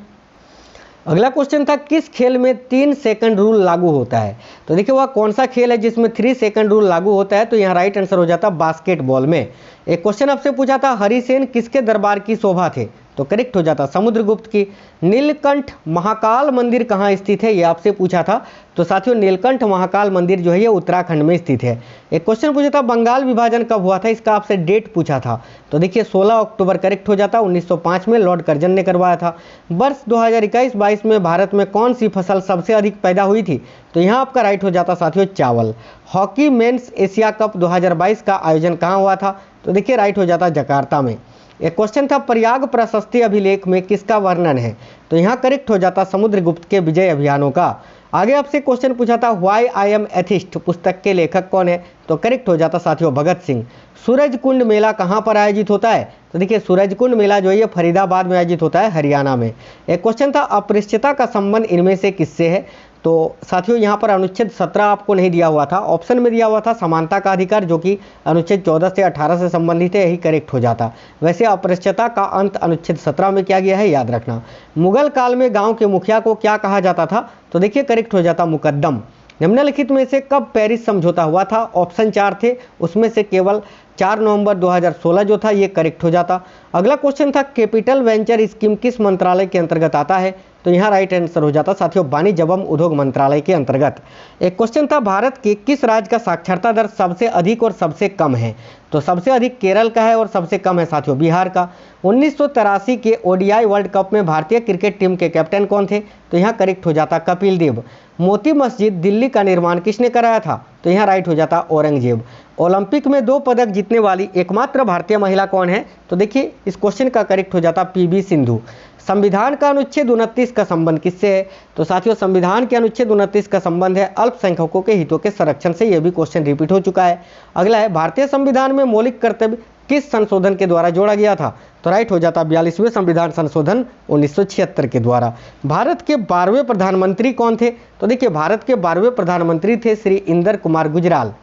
अगला क्वेश्चन था किस खेल में 3 सेकंड रूल लागू होता है? तो देखिए वह कौन सा खेल है जिसमें 3 सेकंड रूल लागू होता है? तो यहाँ राइट आंसर हो जाता बास्केटबॉल में। एक क्वेश्चन आपसे पूछा था हरिसेन किसके दरबार की शोभा थे? तो करेक्ट हो जाता समुद्रगुप्त की। नीलकंठ महाकाल मंदिर कहाँ स्थित है, ये आपसे पूछा था। तो साथियों नीलकंठ महाकाल मंदिर जो है ये उत्तराखंड में स्थित है। एक क्वेश्चन पूछा था बंगाल विभाजन कब हुआ था, इसका आपसे डेट पूछा था। तो देखिए 16 अक्टूबर करेक्ट हो जाता। 1905 में लॉर्ड कर्जन ने करवाया था। वर्ष 2021-22 में भारत में कौन सी फसल सबसे अधिक पैदा हुई थी? तो यहाँ आपका राइट हो जाता साथियों चावल। हॉकी मेंस एशिया कप 2022 का आयोजन कहाँ हुआ था? तो देखिए राइट हो जाता जकार्ता में। एक क्वेश्चन था प्रयाग प्रशस्ति अभिलेख में किसका वर्णन है? तो यहाँ करेक्ट हो जाता समुद्रगुप्त के विजय अभियानों का। आगे आपसे क्वेश्चन पूछा था व्हाई आई एम एथिस्ट पुस्तक के लेखक कौन है? तो करेक्ट हो जाता साथियों भगत सिंह। सूरजकुंड मेला कहाँ पर आयोजित होता है? तो देखिए सूरजकुंड मेला जो है ये फरीदाबाद में आयोजित होता है, हरियाणा में। एक क्वेश्चन था अपृष्टता का संबंध इनमें से किससे है? तो साथियों यहाँ पर अनुच्छेद 17 आपको नहीं दिया हुआ था, ऑप्शन में दिया हुआ था समानता का अधिकार, जो कि अनुच्छेद 14 से 18 से संबंधित है, यही करेक्ट हो जाता। वैसे अपृष्टता का अंत अनुच्छेद 17 में किया गया है, याद रखना। मुगल काल में गांव के मुखिया को क्या कहा जाता था? तो देखिए करेक्ट हो जाता मुकद्दम। निम्नलिखित में से कब पेरिस समझौता हुआ था? ऑप्शन 4 थे, उसमें से केवल 4 नवंबर 2016 जो था ये करेक्ट हो जाता। अगला क्वेश्चन था कैपिटल वेंचर स्कीम किस मंत्रालय के अंतर्गत आता है? तो यहाँ राइट आंसर हो जाता साथियों वाणिज्य एवं उद्योग मंत्रालय के अंतर्गत। एक क्वेश्चन था भारत के किस राज्य का साक्षरता दर सबसे अधिक और सबसे कम है? तो सबसे अधिक केरल का है और सबसे कम है साथियों बिहार का। 1983 के ओडीआई वर्ल्ड कप में भारतीय क्रिकेट टीम के कैप्टन कौन थे? तो यहाँ करेक्ट हो जाता कपिल देव। मोती मस्जिद दिल्ली का निर्माण किसने कराया था? तो यहाँ राइट हो जाता औरंगजेब। ओलंपिक में 2 पदक जीतने वाली एकमात्र भारतीय महिला कौन है? तो देखिए इस क्वेश्चन का करेक्ट हो जाता पीवी सिंधु। संविधान का अनुच्छेद 29 का संबंध किससे है? तो साथियों संविधान के अनुच्छेद 29 का संबंध है अल्पसंख्यकों के हितों के संरक्षण से। यह भी क्वेश्चन रिपीट हो चुका है। अगला है भारतीय संविधान में मौलिक कर्तव्य किस संशोधन के द्वारा जोड़ा गया था? तो राइट हो जाता 42वें संविधान संशोधन 1976 के द्वारा। भारत के 12वें प्रधानमंत्री कौन थे? तो देखिए भारत के 12वें प्रधानमंत्री थे श्री इंदर कुमार गुजराल।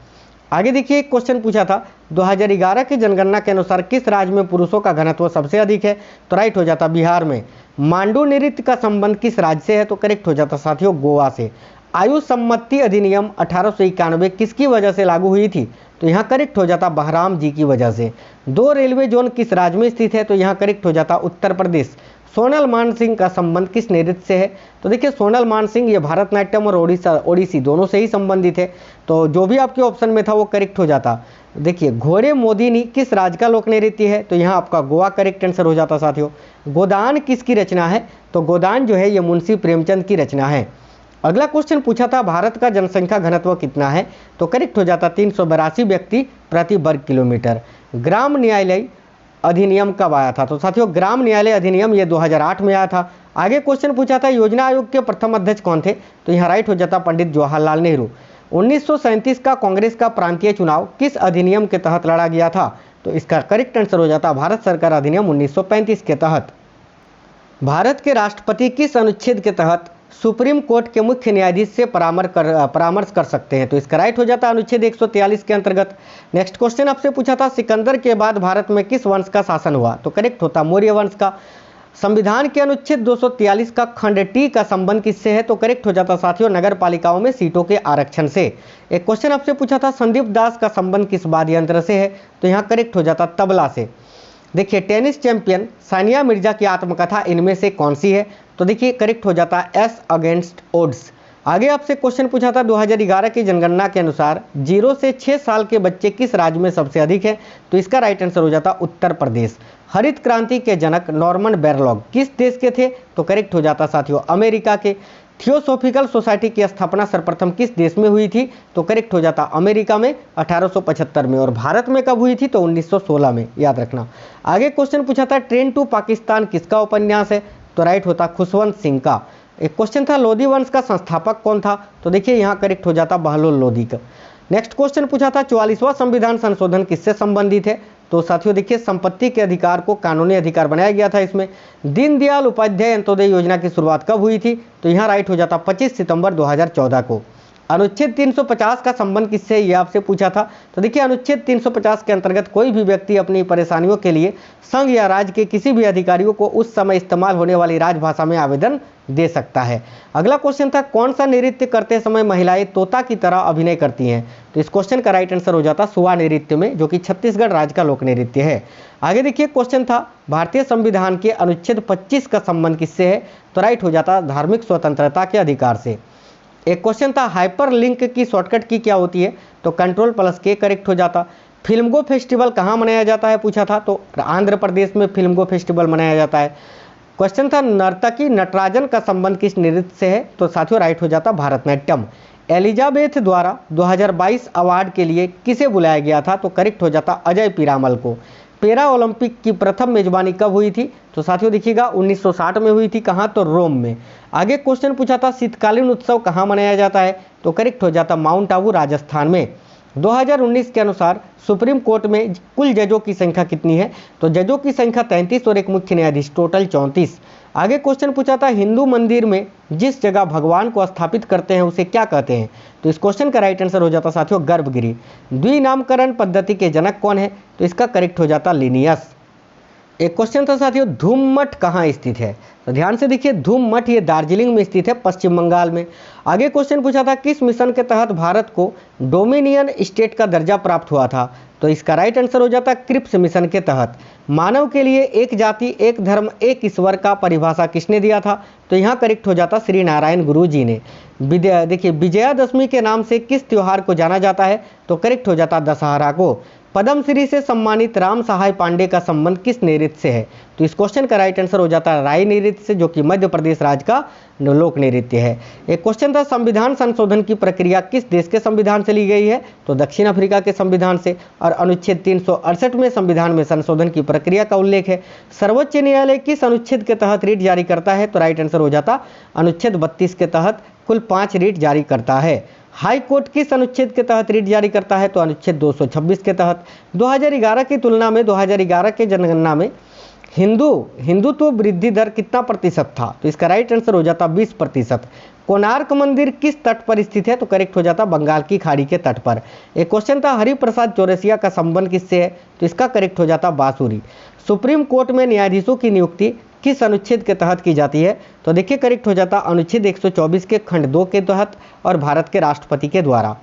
आगे देखिए एक क्वेश्चन पूछा था 2011 की जनगणना के अनुसार किस राज्य में पुरुषों का घनत्व सबसे अधिक है? तो राइट हो जाता बिहार में। मांडू नृत्य का संबंध किस राज्य से है? तो करेक्ट हो जाता साथियों गोवा से। आयु सम्मति अधिनियम 1891 किसकी वजह से लागू हुई थी? तो यहाँ करेक्ट हो जाता बहराम जी की वजह से। 2 रेलवे जोन किस राज्य में स्थित है? तो यहाँ करेक्ट हो जाता उत्तर प्रदेश। सोनल मानसिंह का संबंध किस नृत्य से है? तो देखिए सोनल मानसिंह ये भारतनाट्यम और ओडिसी दोनों से ही संबंधित है। तो जो भी आपके ऑप्शन में था वो करेक्ट हो जाता। देखिए घोड़े मोदिनी किस राज्य का लोक नृत्य है? तो यहाँ आपका गोवा करेक्ट आंसर हो जाता साथियों। गोदान किसकी रचना है? तो गोदान जो है ये मुंशी प्रेमचंद की रचना है। अगला क्वेश्चन पूछा था भारत का जनसंख्या घनत्व कितना है? तो करेक्ट हो जाता 382 व्यक्ति प्रति वर्ग किलोमीटर। ग्राम न्यायालय अधिनियम कब आया था? तो साथियों ग्राम न्यायालय अधिनियम ये 2008 में आया था। आगे क्वेश्चन पूछा था योजना आयोग के प्रथम अध्यक्ष कौन थे? तो यहाँ राइट हो जाता पंडित जवाहरलाल नेहरू। 1937 का कांग्रेस का प्रांतीय चुनाव किस अधिनियम के तहत लड़ा गया था? तो इसका करेक्ट आंसर हो जाता भारत सरकार अधिनियम 1935 के तहत। भारत के राष्ट्रपति किस अनुच्छेद के तहत सुप्रीम कोर्ट के मुख्य न्यायाधीश से परामर्श कर सकते हैं? तो इसका राइट हो जाता अनुच्छेद 143 के अंतर्गत। नेक्स्ट क्वेश्चन आपसे पूछा था सिकंदर के बाद भारत में किस वंश का शासन हुआ? तो करेक्ट होता मौर्य वंश का। संविधान के अनुच्छेद 243 का खंड टी का संबंध किससे है? तो करेक्ट हो जाता साथियों नगर पालिकाओं में सीटों के आरक्षण से। एक क्वेश्चन आपसे पूछा था संदीप दास का संबंध किस वाद्य यंत्र से है? तो यहाँ करेक्ट हो जाता तबला से। देखिए टेनिस चैंपियन सानिया मिर्जा की आत्मकथा इनमें से कौन सी है? तो देखिए करेक्ट हो जाता एस अगेंस्ट ओड्स। आगे आपसे क्वेश्चन पूछा था 2011 की जनगणना के अनुसार 0 से 6 साल के बच्चे किस राज्य में सबसे अधिक हैं? तो इसका राइट आंसर हो जाता उत्तर प्रदेश। हरित क्रांति के जनक नॉर्मन बोरलॉग किस देश के थे? तो करेक्ट हो जाता साथियों अमेरिका के। थियोसॉफिकल सोसाइटी की स्थापना सर्वप्रथम किस देश में हुई थी? तो करेक्ट हो जाता अमेरिका में 1875 में। और भारत में कब हुई थी? तो 1916 में, याद रखना। आगे क्वेश्चन पूछा था ट्रेन टू पाकिस्तान किसका उपन्यास है? तो राइट होता खुशवंत सिंह का। एक क्वेश्चन था लोधी वंश का संस्थापक कौन था? तो देखिए यहाँ करेक्ट हो जाता बहलोल लोधी का। नेक्स्ट क्वेश्चन पूछा था 44वां संविधान संशोधन किससे संबंधित है? तो साथियों देखिए संपत्ति के अधिकार को कानूनी अधिकार बनाया गया था इसमें। दीनदयाल उपाध्याय अंत्योदय योजना की शुरुआत कब हुई थी? तो यहाँ राइट हो जाता 25 सितंबर 2014 को। अनुच्छेद 350 का संबंध किससे ये आपसे पूछा था? तो देखिए अनुच्छेद 350 के अंतर्गत कोई भी व्यक्ति अपनी परेशानियों के लिए संघ या राज्य के किसी भी अधिकारियों को उस समय इस्तेमाल होने वाली राजभाषा में आवेदन दे सकता है। अगला क्वेश्चन था कौन सा नृत्य करते समय महिलाएं तोता की तरह अभिनय करती हैं? तो इस क्वेश्चन का राइट आंसर हो जाता सुआ नृत्य में, जो कि छत्तीसगढ़ राज्य का लोक नृत्य है। आगे देखिए क्वेश्चन था भारतीय संविधान के अनुच्छेद 25 का संबंध किससे है? तो राइट हो जाता धार्मिक स्वतंत्रता के अधिकार से। एक क्वेश्चन था हाइपर लिंक की शॉर्टकट की क्या होती है? तो Ctrl+K करेक्ट हो जाता। फिल्मगो फेस्टिवल कहाँ मनाया जाता है पूछा था? तो आंध्र प्रदेश में फिल्मगो फेस्टिवल मनाया जाता है। क्वेश्चन था नर्तकी नटराजन का संबंध किस नृत्य से है? तो साथियों राइट हो जाता भारतनाट्यम। एलिजाबेथ द्वारा 2022 अवार्ड के लिए किसे बुलाया गया था? तो करेक्ट हो जाता अजय पीरामल को। पैरा ओलंपिक की प्रथम मेजबानी कब हुई थी? तो साथियों देखिएगा 1960 में हुई थी। कहाँ? तो रोम में। आगे क्वेश्चन पूछा था शीतकालीन उत्सव कहाँ मनाया जाता है? तो करेक्ट हो जाता माउंट आबू राजस्थान में। 2019 के अनुसार सुप्रीम कोर्ट में कुल जजों की संख्या कितनी है? तो जजों की संख्या 33 और एक मुख्य न्यायाधीश, टोटल 34। आगे क्वेश्चन पूछा था हिंदू मंदिर में जिस जगह भगवान को स्थापित करते हैं उसे क्या कहते हैं? तो इस क्वेश्चन का राइट आंसर हो जाता साथियों गर्भगृह। द्विनामकरण पद्धति के जनक कौन है? तो इसका करेक्ट हो जाता लिनियस। एक क्वेश्चन था साथियों धूम मठ कहाँ स्थित है? तो ध्यान से देखिए धूम मठ ये दार्जिलिंग में स्थित है, पश्चिम बंगाल में। आगे क्वेश्चन पूछा था किस मिशन के तहत भारत को डोमिनियन स्टेट का दर्जा प्राप्त हुआ था? तो इसका राइट आंसर हो जाता क्रिप्स मिशन के तहत। मानव के लिए एक जाति एक धर्म एक ईश्वर का परिभाषा किसने दिया था? तो यहाँ करेक्ट हो जाता श्री नारायण गुरु जी ने। देखिए विजयादशमी के नाम से किस त्योहार को जाना जाता है? तो करेक्ट हो जाता दशहरा को। पद्मश्री से सम्मानित राम सहाय पांडे का संबंध किस नृत्य से है? तो इस क्वेश्चन का राइट आंसर हो जाता है राय नृत्य से, जो कि मध्य प्रदेश राज्य का लोक नृत्य है। एक क्वेश्चन था संविधान संशोधन की प्रक्रिया किस देश के संविधान से ली गई है? तो दक्षिण अफ्रीका के संविधान से। और अनुच्छेद 368 में संविधान में संशोधन की प्रक्रिया का उल्लेख है। सर्वोच्च न्यायालय किस अनुच्छेद के तहत रीट जारी करता है? तो राइट आंसर हो जाता अनुच्छेद 32 के तहत कुल 5 रीट जारी करता है। हाई कोर्ट किस अनुच्छेद के तहत रीट जारी करता है? तो अनुच्छेद 226 के तहत। 2011 की तुलना में 2011 के जनगणना में हिंदुत्व वृद्धि दर कितना प्रतिशत था? तो इसका राइट आंसर हो जाता 20%। कोणार्क मंदिर किस तट पर स्थित है? तो करेक्ट हो जाता बंगाल की खाड़ी के तट पर। एक क्वेश्चन था हरिप्रसाद चौरसिया का संबंध किससे है? तो इसका करेक्ट हो जाता बांसुरी। सुप्रीम कोर्ट में न्यायाधीशों की नियुक्ति किस अनुच्छेद के तहत की जाती है? तो देखिए करेक्ट हो जाता अनुच्छेद 124 के खंड 2 के तहत और भारत के राष्ट्रपति के द्वारा।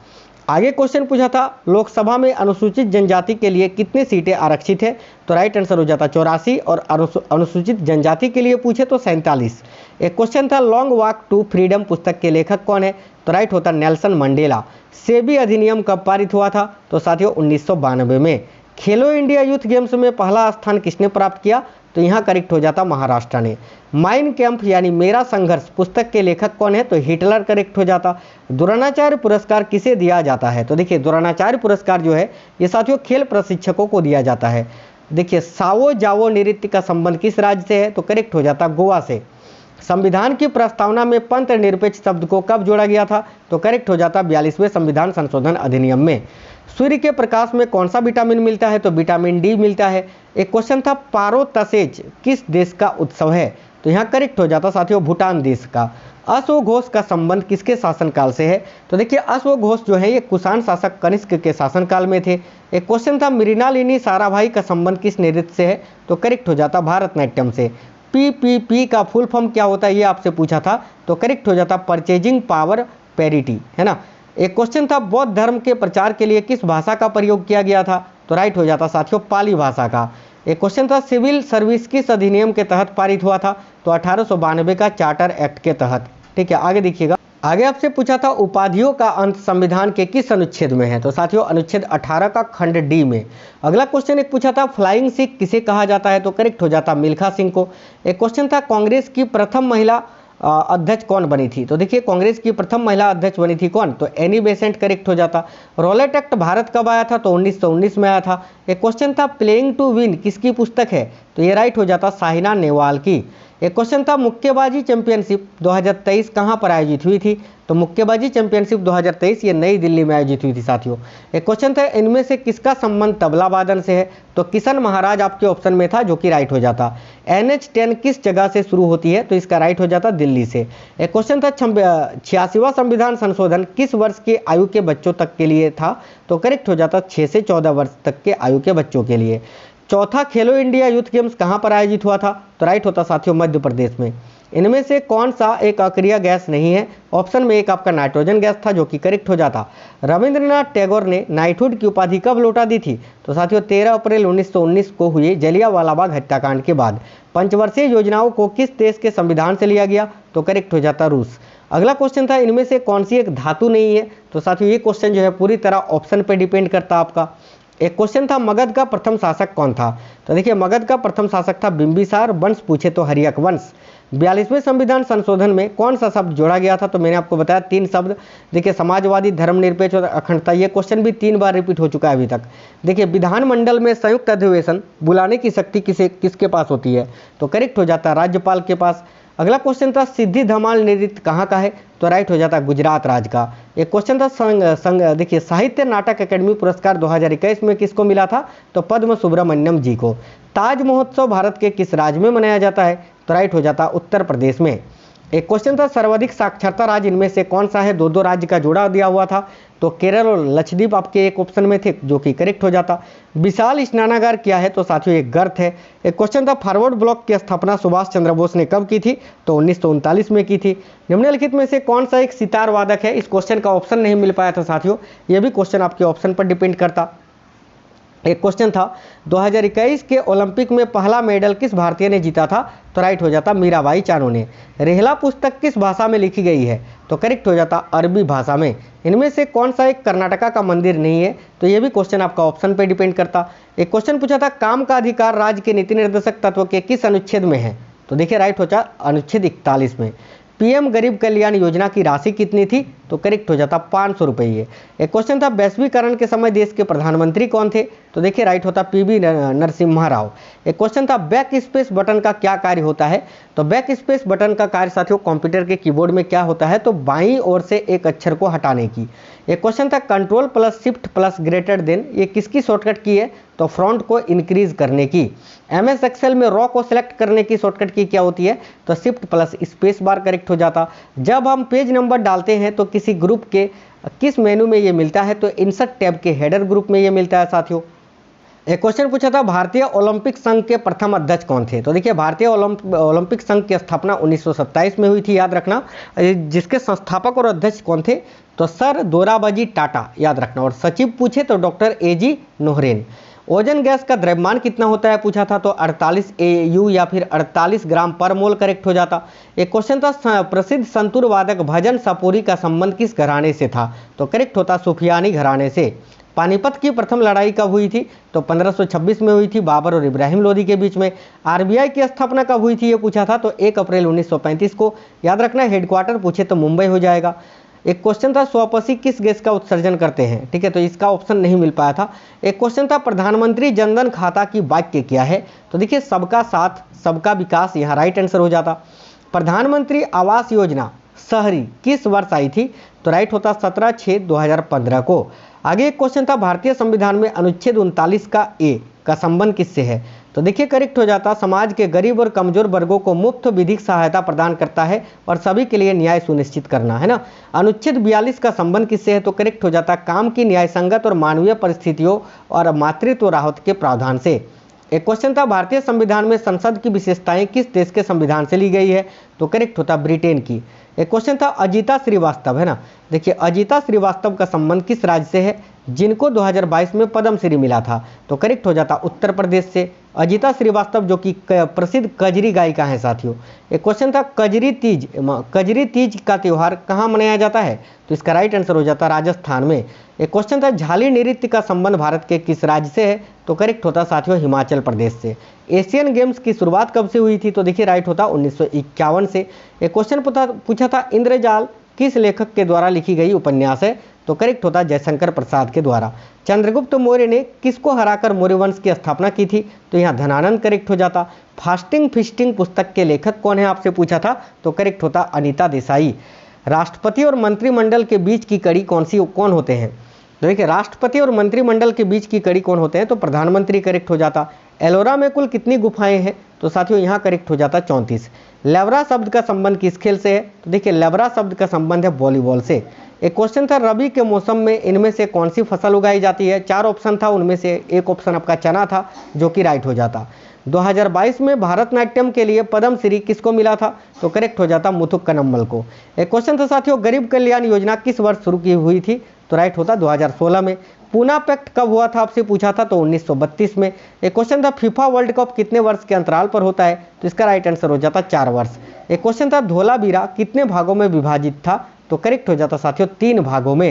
आगे क्वेश्चन पूछा था लोकसभा में अनुसूचित जनजाति के लिए कितने सीटें आरक्षित है? तो राइट आंसर हो जाता 84 और अनुसूचित जनजाति के लिए पूछे तो 47। एक क्वेश्चन था लॉन्ग वॉक टू फ्रीडम पुस्तक के लेखक कौन है? तो राइट होता नेल्सन मंडेला। सेबी अधिनियम कब पारित हुआ था? तो साथियों 1992 में। खेलो इंडिया यूथ गेम्स में पहला स्थान किसने प्राप्त किया? तो यहाँ करेक्ट हो जाता महाराष्ट्र ने। माइन कैंप यानी मेरा संघर्ष पुस्तक के लेखक कौन है? तो हिटलर करेक्ट हो जाता। द्रोणाचार्य पुरस्कार किसे दिया जाता है? तो देखिए द्रोणाचार्य पुरस्कार जो है ये साथियों खेल प्रशिक्षकों को दिया जाता है। देखिए सावो जावो नृत्य का संबंध किस राज्य से है? तो करेक्ट हो जाता गोवा से। संविधान की प्रस्तावना में पंथ निरपेक्ष शब्द को कब जोड़ा गया था? तो करेक्ट हो जाता 42वें संविधान संशोधन अधिनियम में। सूर्य के प्रकाश में कौन सा विटामिन मिलता है? तो विटामिन डी मिलता है। एक क्वेश्चन था पारोतसेज किस देश का उत्सव है? तो यहाँ करेक्ट हो जाता साथियों भूटान देश का। अश्वघोष का संबंध किसके शासनकाल से है? तो देखिए अश्वघोष जो है ये कुषाण शासक कनिष्क के शासनकाल में थे। एक क्वेश्चन था मृणालिनी साराभाई का संबंध किस नृत्य से है? तो करेक्ट हो जाता भारतनाट्यम से। पीपीपी का फुल फॉर्म क्या होता है ये आपसे पूछा था, तो करेक्ट हो जाता परचेजिंग पावर पैरिटी, है ना। एक क्वेश्चन था बौद्ध धर्म के प्रचार के लिए किस भाषा का प्रयोग किया गया था? तो राइट हो जाता साथियों पाली भाषा का। एक क्वेश्चन था सिविल सर्विस किस अधिनियम के तहत पारित हुआ था? तो 1892 का चार्टर एक्ट के तहत। ठीक है, आगे देखिएगा। आगे आपसे पूछा था उपाधियों का अंत संविधान के किस अनुच्छेद में है? तो साथियों अनुच्छेद 18 का खंड डी में। अगला क्वेश्चन एक पूछा था फ्लाइंग सिख किसे कहा जाता है? तो करेक्ट हो जाता मिल्खा सिंह को। एक क्वेश्चन था कांग्रेस की प्रथम महिला अध्यक्ष कौन बनी थी? तो देखिए कांग्रेस की प्रथम महिला अध्यक्ष बनी थी कौन? तो एनी बेसेंट करेक्ट हो जाता। रॉलेट एक्ट भारत कब आया था? तो 1919 में आया था। एक क्वेश्चन था प्लेइंग टू विन किसकी पुस्तक है? तो ये राइट हो जाता साइना नेहवाल की। एक क्वेश्चन था मुक्केबाजी चैंपियनशिप 2023 कहाँ पर आयोजित हुई थी? तो मुक्केबाजी चैंपियनशिप 2023 ये नई दिल्ली में आयोजित हुई थी साथियों। एक क्वेश्चन था इनमें से किसका संबंध तबला वादन से है? तो किशन महाराज आपके ऑप्शन में था जो कि राइट हो जाता। NH10 किस जगह से शुरू होती है? तो इसका राइट हो जाता दिल्ली से। एक क्वेश्चन था 86वां संविधान संशोधन किस वर्ष के आयु के बच्चों तक के लिए था? तो करेक्ट हो जाता 6 से 14 वर्ष तक के आयु के बच्चों के लिए। चौथा खेलो इंडिया यूथ गेम्स कहाँ पर आयोजित हुआ था? तो राइट होता साथियों मध्य प्रदेश में। इनमें से कौन सा एक अक्रिय गैस नहीं है? ऑप्शन में एक आपका नाइट्रोजन गैस था जो कि करेक्ट हो जाता। रविंद्रनाथ टैगोर ने नाइटहुड की उपाधि कब लौटा दी थी? तो साथियों 13 अप्रैल 1919 को हुए जलियांवाला बाग हत्याकांड के बाद। पंचवर्षीय योजनाओं को किस देश के संविधान से लिया गया? तो करेक्ट हो जाता रूस। अगला क्वेश्चन था इनमें से कौन सी एक धातु नहीं है? तो साथियों ये क्वेश्चन जो है पूरी तरह ऑप्शन पर डिपेंड करता आपका। एक क्वेश्चन था मगध का प्रथम शासक कौन था? तो देखिए मगध का प्रथम शासक था बिंबिसार, वंश पूछे तो हर्यक वंश। 42वें संविधान संशोधन में कौन सा शब्द जोड़ा गया था? तो मैंने आपको बताया 3 शब्द। देखिए समाजवादी, धर्मनिरपेक्ष और अखंडता, ये क्वेश्चन भी 3 बार रिपीट हो चुका है अभी तक। देखिए विधानमंडल में संयुक्त अधिवेशन बुलाने की शक्ति किसके पास होती है? तो करेक्ट हो जाता राज्यपाल के पास। अगला क्वेश्चन था सिद्धि धमाल नृत्य कहाँ का है? तो राइट हो जाता गुजरात राज्य का। एक क्वेश्चन था देखिए साहित्य नाटक अकेडमी पुरस्कार 2021 में किसको मिला था? तो पद्म सुब्रमण्यम जी को। ताज महोत्सव भारत के किस राज्य में मनाया जाता है? तो राइट हो जाता उत्तर प्रदेश में। एक क्वेश्चन था सर्वाधिक साक्षरता राज्य इनमें से कौन सा है? 2 राज्य का जोड़ा दिया हुआ था, तो केरल और लक्षद्वीप आपके एक ऑप्शन में थे जो कि करेक्ट हो जाता। विशाल स्नानागार क्या है? तो साथियों एक गर्त है। एक क्वेश्चन था फॉरवर्ड ब्लॉक की स्थापना सुभाष चंद्र बोस ने कब की थी? तो 1939 में की थी। निम्नलिखित में से कौन सा एक सितार वादक है? इस क्वेश्चन का ऑप्शन नहीं मिल पाया था साथियों, यह भी क्वेश्चन आपके ऑप्शन पर डिपेंड करता। एक क्वेश्चन था 2021 के ओलंपिक में पहला मेडल किस भारतीय ने जीता था? तो राइट हो जाता मीराबाई चानू ने। रेहला पुस्तक किस भाषा में लिखी गई है? तो करेक्ट हो जाता अरबी भाषा में। इनमें से कौन सा एक कर्नाटका का मंदिर नहीं है? तो ये भी क्वेश्चन आपका ऑप्शन पे डिपेंड करता। एक क्वेश्चन पूछा था काम का अधिकार राज्य के नीति निर्देशक तत्व के किस अनुच्छेद में है? तो देखिए राइट हो जाता अनुच्छेद 41 में। पीएम गरीब कल्याण योजना की राशि कितनी थी? तो करेक्ट हो जाता 500 रुपये। एक क्वेश्चन था वैश्वीकरण के समय देश के प्रधानमंत्री कौन थे? तो देखिए राइट होता पीवी नरसिम्हा राव। एक क्वेश्चन था बैक स्पेस बटन का क्या कार्य होता है? तो बैक स्पेस बटन का कार्य साथियों कंप्यूटर के कीबोर्ड में क्या होता है? तो बाईं ओर से एक अक्षर को हटाने की। एक क्वेश्चन था control plus shift plus greater than ये किसकी शॉर्टकट की है? तो फ्रंट को इंक्रीज करने की। MS एक्सेल में रॉ को सिलेक्ट करने की शॉर्टकट की क्या होती है? तो shift plus space bar correct हो जाता। जब हम पेज नंबर डालते हैं तो किसी ग्रुप के किस मेनू में ये मिलता है? तो इंसर्ट टैब के हेडर ग्रुप में ये मिलता है साथियों। एक क्वेश्चन पूछा था भारतीय ओलंपिक संघ के प्रथम अध्यक्ष कौन थे? तो देखिए भारतीय ओलंपिक संघ की स्थापना 1927 में हुई थी, याद रखना। जिसके संस्थापक और अध्यक्ष कौन थे? तो सर दोराबजी टाटा, याद रखना। और सचिव पूछे तो डॉक्टर AG नोहरेन। ओजोन गैस का द्रव्यमान कितना होता है पूछा था? तो 48 AU या फिर 48 ग्राम पर मोल करेक्ट हो जाता। एक क्वेश्चन था प्रसिद्ध संतूर वादक भजन सपूरी का संबंध किस घराने से था? तो करेक्ट होता सुफियानी घराने से। पानीपत की प्रथम लड़ाई कब हुई थी? तो 1526 में हुई थी, बाबर और इब्राहिम लोदी के बीच में। RBI की स्थापना कब हुई थी ये पूछा था? तो 1 अप्रैल 1935 को, याद रखना। हेडक्वार्टर पूछे तो मुंबई हो जाएगा। एक क्वेश्चन था स्वपसी किस गैस का उत्सर्जन करते हैं, ठीक है, तो इसका ऑप्शन नहीं मिल पाया था। एक क्वेश्चन था प्रधानमंत्री जनधन खाता की वाक्य क्या है, तो देखिए सबका साथ सबका विकास, यहाँ राइट आंसर हो जाता। प्रधानमंत्री आवास योजना शहरी किस वर्ष आई थी, तो राइट होता 17/6/2015 को। आगे एक क्वेश्चन था भारतीय संविधान में अनुच्छेद 39 का ए का संबंध किससे है, तो देखिए करेक्ट हो जाता समाज के गरीब और कमजोर वर्गों को मुफ्त विधिक सहायता प्रदान करता है और सभी के लिए न्याय सुनिश्चित करना, है ना। अनुच्छेद 42 का संबंध किससे है, तो करेक्ट हो जाता काम की न्याय संगत और मानवीय परिस्थितियों और मातृत्व राहत के प्रावधान से। एक क्वेश्चन था भारतीय संविधान में संसद की विशेषताएं किस देश के संविधान से ली गई है, तो करेक्ट होता ब्रिटेन की। एक क्वेश्चन था अजिता श्रीवास्तव, है ना, देखिए अजिता श्रीवास्तव का संबंध किस राज्य से है, जिनको 2022 में पद्मश्री मिला था, तो करेक्ट हो जाता उत्तर प्रदेश से। अजिता श्रीवास्तव जो कि प्रसिद्ध कजरी गायिका हैं साथियों। एक क्वेश्चन था कजरी तीज का त्यौहार कहाँ मनाया जाता है, तो इसका राइट आंसर हो जाता राजस्थान में। एक क्वेश्चन था झाली नृत्य का संबंध भारत के किस राज्य से है, तो करेक्ट होता साथियों हिमाचल प्रदेश से। एशियन गेम्स की शुरुआत कब से हुई थी, तो देखिए राइट होता 1951 से। एक क्वेश्चन पूछा था इंद्रजाल किस लेखक के द्वारा लिखी गई उपन्यास है, तो करेक्ट होता जयशंकर प्रसाद के द्वारा। चंद्रगुप्त मौर्य ने किसको हराकर मौर्य वंश की स्थापना की थी, तो यहाँ धनानंद करेक्ट हो जाता। फास्टिंग फिस्टिंग पुस्तक के लेखक कौन है आपसे पूछा था, तो करेक्ट होता अनीता देसाई। राष्ट्रपति और मंत्रिमंडल के बीच की कड़ी कौन होते हैं, तो देखिए राष्ट्रपति और मंत्रिमंडल के बीच की कड़ी कौन होते हैं, तो प्रधानमंत्री करेक्ट हो जाता। एलोरा में कुल कितनी गुफाएं हैं, तो साथियों यहाँ करेक्ट हो जाता 34। लेवरा शब्द का संबंध किस खेल से है, तो देखिए लेवरा शब्द का संबंध है वॉलीबॉल से। एक क्वेश्चन था रबी के मौसम में इनमें से कौन सी फसल उगाई जाती है, 4 ऑप्शन था, उनमें से एक ऑप्शन आपका चना था जो कि राइट हो जाता। 2022 में भारतनाट्यम के लिए पद्मश्री किसको मिला था, तो करेक्ट हो जाता मुथुक कनम्मल को। एक क्वेश्चन था साथियों गरीब कल्याण योजना किस वर्ष शुरू की हुई थी, तो राइट होता 2016 में। पूना पैक्ट कब हुआ था आपसे पूछा था, तो 1932 में। एक क्वेश्चन था फीफा वर्ल्ड कप कितने वर्ष के अंतराल पर होता है, तो इसका राइट आंसर हो जाता 4 वर्ष। एक क्वेश्चन था धोलावीरा कितने भागों में विभाजित था, तो करेक्ट हो जाता साथियों 3 भागों में।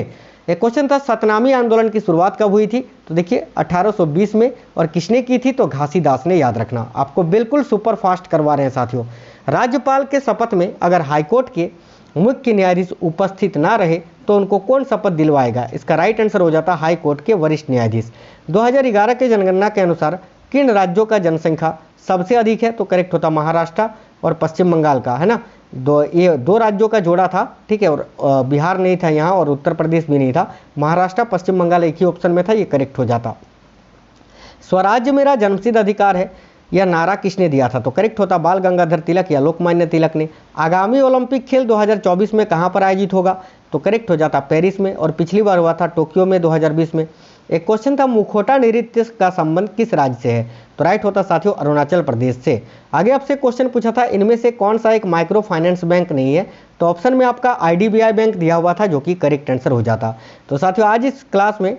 एक क्वेश्चन था सतनामी आंदोलन की शुरुआत कब हुई थी, तो देखिए 1820 में, और किसने की थी, तो घासीदास ने, याद रखना। आपको बिल्कुल सुपर फास्ट करवा रहे हैं साथियों। राज्यपाल के शपथ में अगर हाईकोर्ट के मुख्य न्यायाधीश उपस्थित ना रहे तो उनको कौन शपथ दिलवाएगा, इसका राइट आंसर हो जाता हाई कोर्ट के वरिष्ठ न्यायाधीश। 2011 के जनगणना के अनुसार किन राज्यों का जनसंख्या सबसे अधिक है, तो करेक्ट होता महाराष्ट्र और पश्चिम बंगाल का, है ना। ये दो राज्यों का जोड़ा था, ठीक है, और बिहार नहीं था यहाँ और उत्तर प्रदेश भी नहीं था। महाराष्ट्र पश्चिम बंगाल एक ही ऑप्शन में था, ये करेक्ट हो जाता। स्वराज्य मेरा जन्मसिद्ध अधिकार है यह नारा किसने दिया था, तो करेक्ट होता बाल गंगाधर तिलक या लोकमान्य तिलक ने। आगामी ओलंपिक खेल 2024 में कहाँ पर आयोजित होगा, तो करेक्ट हो जाता पेरिस में, और पिछली बार हुआ था टोक्यो में 2020 में। एक क्वेश्चन था मुखौटा नृत्य का संबंध किस राज्य से है, तो राइट होता साथियों अरुणाचल प्रदेश से। आगे आपसे क्वेश्चन पूछा था इनमें से कौन सा एक माइक्रो फाइनेंस बैंक नहीं है, तो ऑप्शन में आपका IDBI बैंक दिया हुआ था जो कि करेक्ट आंसर हो जाता। तो साथियों आज इस क्लास में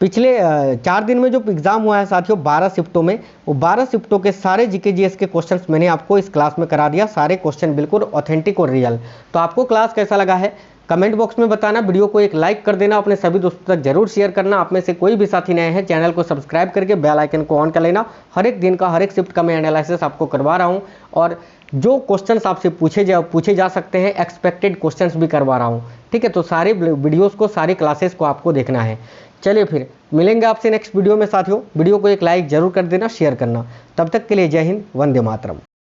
पिछले 4 दिन में जो एग्जाम हुआ है साथियों 12 शिफ्टों में, वो 12 शिफ्टों के सारे GK GS के क्वेश्चंस मैंने आपको इस क्लास में करा दिया, सारे क्वेश्चन बिल्कुल ऑथेंटिक और रियल। तो आपको क्लास कैसा लगा है कमेंट बॉक्स में बताना, वीडियो को एक लाइक कर देना, अपने सभी दोस्तों तक जरूर शेयर करना। आप में से कोई भी साथी नए हैं चैनल को सब्सक्राइब करके बेल आइकन को ऑन कर लेना। हर एक दिन का हर एक शिफ्ट का मैं एनालिसिस आपको करवा रहा हूँ, और जो क्वेश्चंस आपसे पूछे जा सकते हैं एक्सपेक्टेड क्वेश्चंस भी करवा रहा हूँ, ठीक है। तो सारे वीडियोज़ को सारी क्लासेस को आपको देखना है। चलिए फिर मिलेंगे आपसे नेक्स्ट वीडियो में साथियों। वीडियो को एक लाइक जरूर कर देना, शेयर करना। तब तक के लिए जय हिंद, वंदे मातरम।